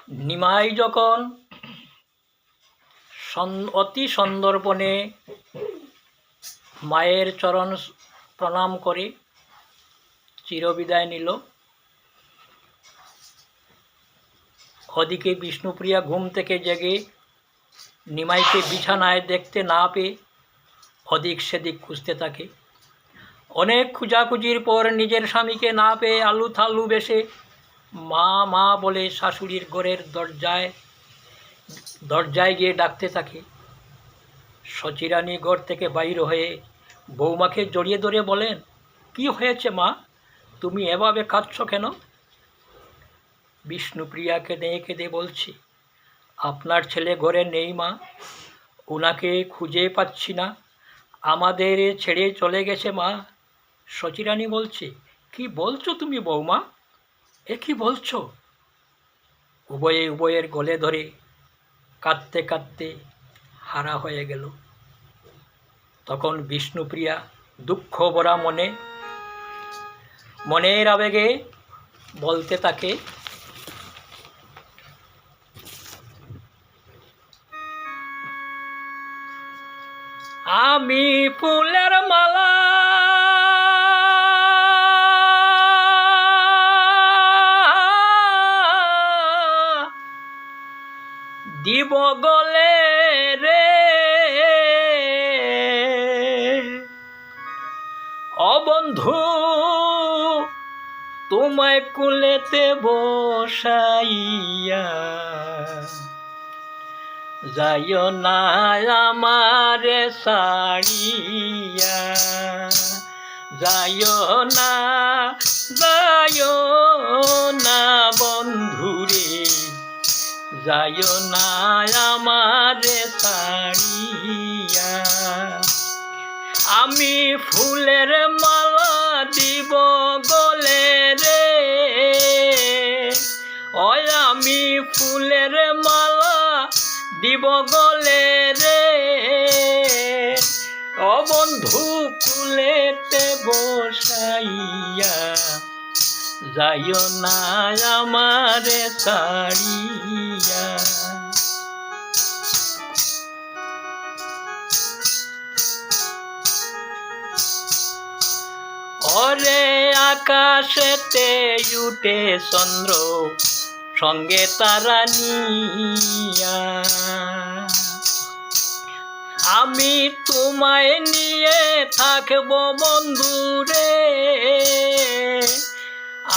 নিমাই যখন অতি সন্দর্পণে মায়ের চরণ প্রণাম করে চিরবিদায় নিল। ওদিকে বিষ্ণুপ্রিয়া ঘুম থেকে জেগে নিমাইকে বিছানায় দেখতে না পেয়ে ওদিক সেদিক খুঁজতে থাকে। অনেক খোঁজাখুঁজির পর নিজের স্বামীকে না পেয়ে আলু থালু বেশে মা মা বলে শাশুড়ির ঘরের দরজায় গিয়ে ডাকতে থাকে। শচীরানী ঘর থেকে বাইর হয়ে বৌমাকে জড়িয়ে ধরে বলেন, কি হয়েছে মা, তুমি এভাবে কাঁদছ কেন? বিষ্ণুপ্রিয়া কেঁদে কেঁদে বলছে, আপনার ছেলে ঘরে নেই মা, ওনাকে খুঁজে পাচ্ছি না, আমাদের ছেড়ে চলে গেছে মা। শচীরানী বলছে, কি বলছো তুমি বৌমা, এ কি বলছো? উভয়ের গলে ধরে কাঁদতে কাঁদতে হারা হয়ে গেল। তখন বিষ্ণুপ্রিয়া দুঃখ ভরা মনের আবেগে বলতে থাকে, আমি ফুলের মালা দিব গলে রে, ও বন্ধু তোমায় কুলেতে বসাইয়া, যাইও না আমারে ছাড়িয়া, যাইও না বন্ধুরে, যাইও না আমারে ছাড়িয়া। আমি ফুলের মালা দিব গলে রে, ওই আমি ফুলের মালা দিব গলে রে, ও বন্ধু কুলেতে বসাইয়া, যাইও না আমারে ছাড়িয়া। ওরে আকাশেতে উঠে চন্দ্র সঙ্গে তারা নিয়া, আমি তোমায় নিয়ে থাকব বন্ধু রে,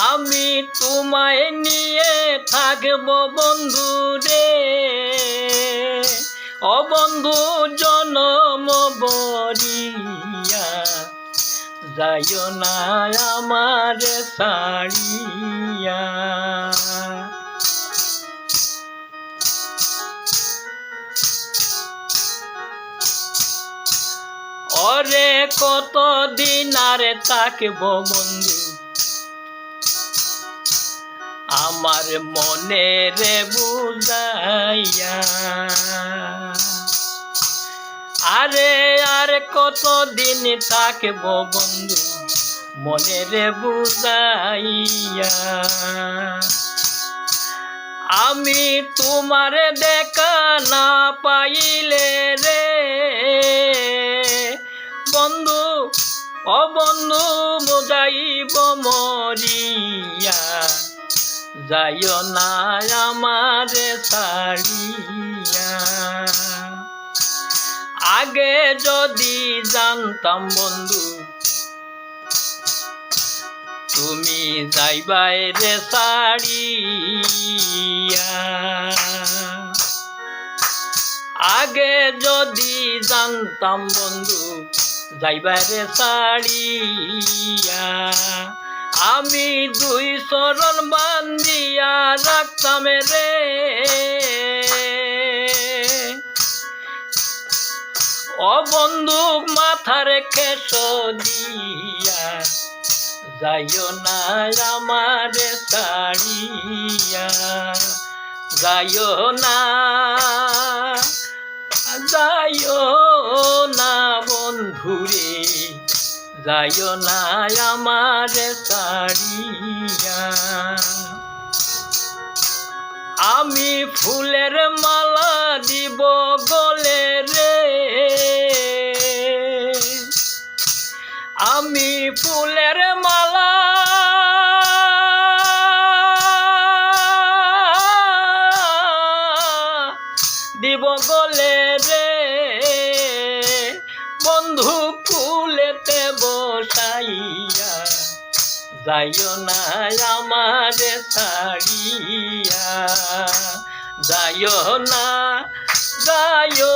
আমি তোমায় নিয়ে থাকব বন্ধু রে, ও বন্ধু জনম বরিয়া, যাইও না আমারে ছাড়িয়া। ওরে কতদিন আর থাকব বন্ধু আমার মনে রে বুঝাইয়া, আরে আর কতদিন থাকব বন্ধু মনে রে বুঝাইয়া। আমি তোমার দেখা না পাইলে রে বন্ধু, ও বন্ধু যাইব মরিয়া, যাইও না আমারে ছাড়িয়া। আগে যদি জানতাম বন্ধু তুমি যাইবাই রে ছাড়িয়া, আগে যদি জানতাম বন্ধু যাইবাই রে ছাড়িয়া, আমি দুই চরণ বান্ধিয়া রাখতাম রে, ও বন্ধু মাথার কেশ দিয়া, যাইও না আমারে ছাড়িয়া, যাইও না বন্ধুরে, যাইও না আমারে ছাড়িয়া। আমি ফুলের মালা দিব গলে রে, আমি ফুলের মালা দিব গলে রে, বন্ধু ফুলেতে বসাইয়া যাইও না আমারে ছাড়িয়া, যাইও না, যাইও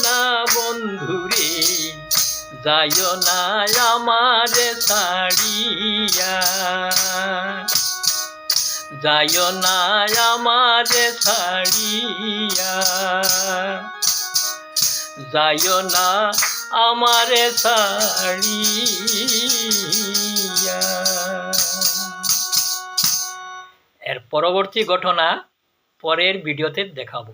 না বন্ধুরে, যাইও না আমারে ছাড়িয়া, যাইও না আমারে ছাড়িয়া, যাইও না আমারে ছাড়িয়া। এর পরবর্তী ঘটনা পরের ভিডিওতে দেখাবো।